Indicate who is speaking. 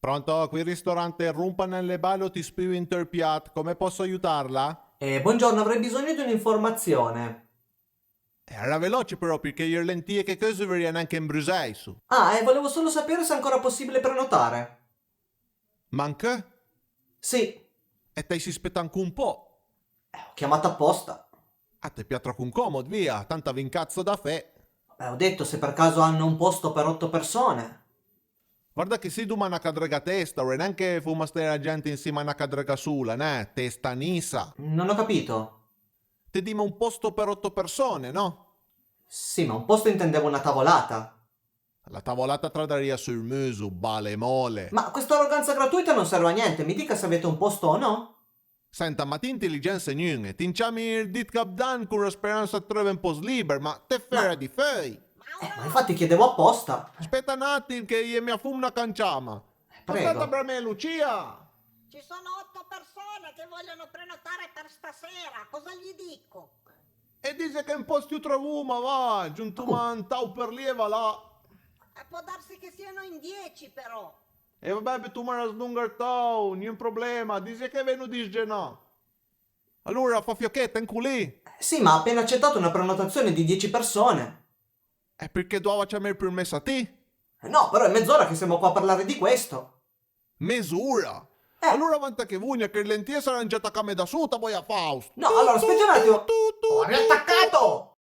Speaker 1: Pronto? Qui ristorante Rumpa nelle Ballo ti spiego interpiat. Come posso aiutarla?
Speaker 2: Buongiorno, avrei bisogno di un'informazione.
Speaker 1: Era veloce però perché io lentie che cose verranno anche in Bruxelles su.
Speaker 2: Volevo solo sapere se è ancora possibile prenotare.
Speaker 1: Manca?
Speaker 2: Sì,
Speaker 1: E te si aspetta anche un po'.
Speaker 2: ho chiamato apposta.
Speaker 1: A te piatra con comodo, via. Tanta vincazzo da fe.
Speaker 2: Ho detto se per caso hanno un posto per 8 persone.
Speaker 1: Guarda che si domana cadrega testa, e neanche fumaste la gente insieme a una cadrega sola, né? Testa nisa.
Speaker 2: Non ho capito.
Speaker 1: Ti dimo un posto per 8 persone, no?
Speaker 2: Sì, ma un posto intendevo una tavolata.
Speaker 1: La tavolata tradaria sul muso, bale mole.
Speaker 2: Ma questa arroganza gratuita non serve a niente, mi dica se avete un posto o no.
Speaker 1: Senta, ma ti intelligenza niente. Ti inciami il dit capdan con la speranza di trovare un posto libero, ma te fera di fei.
Speaker 2: Ma infatti chiedevo apposta.
Speaker 1: Aspetta un attimo che io mi affum una canciama. Aspetta
Speaker 2: Prego.
Speaker 1: per me, Lucia.
Speaker 3: Ci sono 8 persone che vogliono prenotare per stasera, cosa gli dico?
Speaker 1: E dice che un posto io trovo, ma va, giunto un tau per lieva là.
Speaker 3: Può darsi che siano in 10 però.
Speaker 1: E vabbè, tu mi hai slungato, non problema, dice che venu di no. Allora, fa fiocchetta in culì.
Speaker 2: Sì, ma ha appena accettato una prenotazione di 10 persone.
Speaker 1: E perché doveva chiamare il permesso a te?
Speaker 2: No, però è mezz'ora che siamo qua a parlare di questo.
Speaker 1: Mesura. Allora avanti che vugna che le lentie saranno già attaccate da sotto poi a Faust.
Speaker 2: No, allora aspetta un attimo.
Speaker 1: Tu.
Speaker 2: Ho riattaccato!